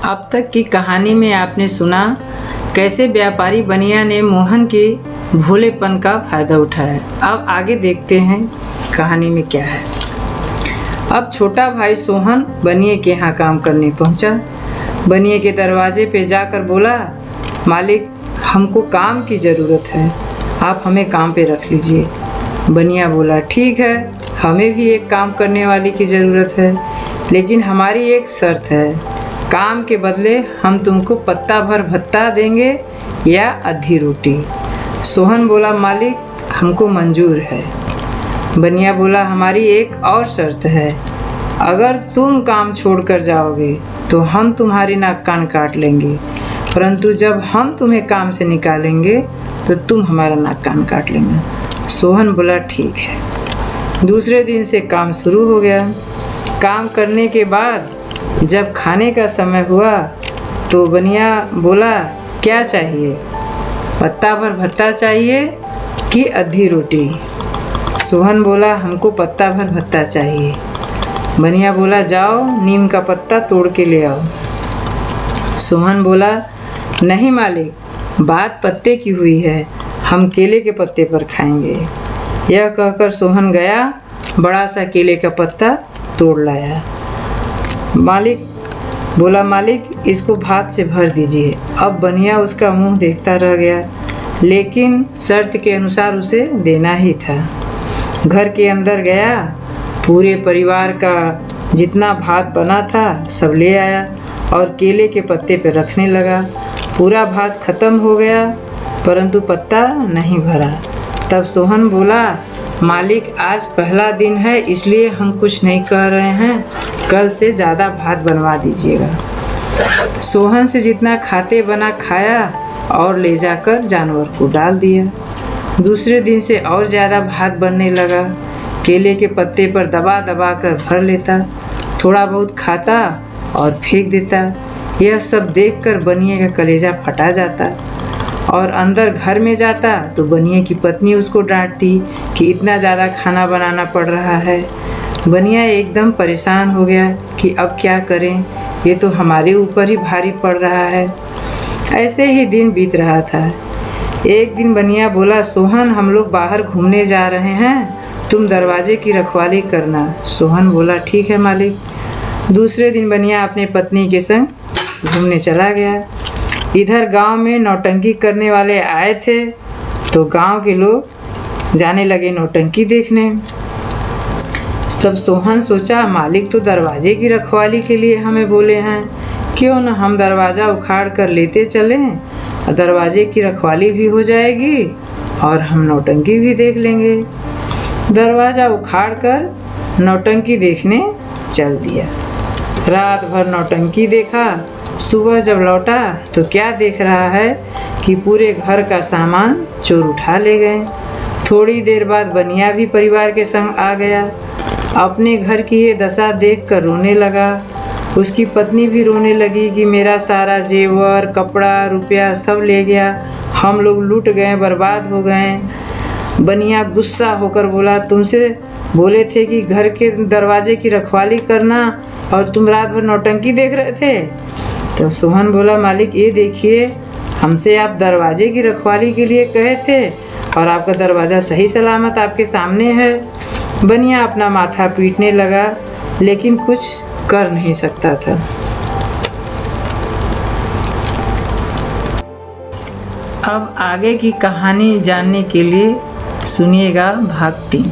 अब तक की कहानी में आपने सुना कैसे व्यापारी बनिया ने मोहन के भोलेपन का फायदा उठाया। अब आगे देखते हैं कहानी में क्या है। अब छोटा भाई सोहन बनिए के यहाँ काम करने पहुँचा। बनिए के दरवाजे पे जाकर बोला, मालिक हमको काम की ज़रूरत है, आप हमें काम पे रख लीजिए। बनिया बोला, ठीक है, हमें भी एक काम करने वाली की ज़रूरत है, लेकिन हमारी एक शर्त है, काम के बदले हम तुमको पत्ता भर भत्ता देंगे या आधी रोटी। सोहन बोला, मालिक हमको मंजूर है। बनिया बोला, हमारी एक और शर्त है, अगर तुम काम छोड़कर जाओगे तो हम तुम्हारी नाक कान काट लेंगे, परंतु जब हम तुम्हें काम से निकालेंगे तो तुम हमारा नाक कान काट लेना। सोहन बोला, ठीक है। दूसरे दिन से काम शुरू हो गया। काम करने के बाद जब खाने का समय हुआ तो बनिया बोला, क्या चाहिए, पत्ता भर भत्ता चाहिए कि आधी रोटी? सोहन बोला, हमको पत्ता भर भत्ता चाहिए। बनिया बोला, जाओ नीम का पत्ता तोड़ के ले आओ। सोहन बोला, नहीं मालिक, बात पत्ते की हुई है, हम केले के पत्ते पर खाएंगे। यह कहकर सोहन गया, बड़ा सा केले का पत्ता तोड़ लाया। मालिक बोला, मालिक इसको भात से भर दीजिए। अब बनिया उसका मुंह देखता रह गया, लेकिन शर्त के अनुसार उसे देना ही था। घर के अंदर गया, पूरे परिवार का जितना भात बना था सब ले आया और केले के पत्ते पर रखने लगा। पूरा भात खत्म हो गया, परंतु पत्ता नहीं भरा। तब सोहन बोला, मालिक आज पहला दिन है, इसलिए हम कुछ नहीं कह रहे हैं, कल से ज़्यादा भात बनवा दीजिएगा। सोहन से जितना खाते बना खाया और ले जाकर जानवर को डाल दिया। दूसरे दिन से और ज़्यादा भात बनने लगा। केले के पत्ते पर दबा दबा कर भर लेता, थोड़ा बहुत खाता और फेंक देता। यह सब देखकर बनिए का कलेजा फटा जाता और अंदर घर में जाता तो बनिए की पत्नी उसको डांटती कि इतना ज़्यादा खाना बनाना पड़ रहा है। बनिया एकदम परेशान हो गया कि अब क्या करें, ये तो हमारे ऊपर ही भारी पड़ रहा है। ऐसे ही दिन बीत रहा था। एक दिन बनिया बोला, सोहन हम लोग बाहर घूमने जा रहे हैं, तुम दरवाजे की रखवाली करना। सोहन बोला, ठीक है मालिक। दूसरे दिन बनिया अपने पत्नी के संग घूमने चला गया। इधर गांव में नौटंकी करने वाले आए थे तो गांव के लोग जाने लगे नौटंकी देखने। तब सोहन सोचा, मालिक तो दरवाजे की रखवाली के लिए हमें बोले हैं, क्यों न हम दरवाज़ा उखाड़ कर लेते चलें, दरवाजे की रखवाली भी हो जाएगी और हम नौटंकी भी देख लेंगे। दरवाज़ा उखाड़ कर नौटंकी देखने चल दिया। रात भर नौटंकी देखा। सुबह जब लौटा तो क्या देख रहा है कि पूरे घर का सामान चोर उठा ले गए। थोड़ी देर बाद बनिया भी परिवार के संग आ गया। अपने घर की ये दशा देखकर रोने लगा। उसकी पत्नी भी रोने लगी कि मेरा सारा जेवर, कपड़ा, रुपया सब ले गया, हम लोग लूट गए, बर्बाद हो गए। बनिया गुस्सा होकर बोला, तुमसे बोले थे कि घर के दरवाजे की रखवाली करना और तुम रात भर नौटंकी देख रहे थे। तो सोहन बोला, मालिक ये देखिए, हमसे आप दरवाजे की रखवाली के लिए कहे थे और आपका दरवाज़ा सही सलामत आपके सामने है। बनिया अपना माथा पीटने लगा, लेकिन कुछ कर नहीं सकता था। अब आगे की कहानी जानने के लिए सुनिएगा भाग 3।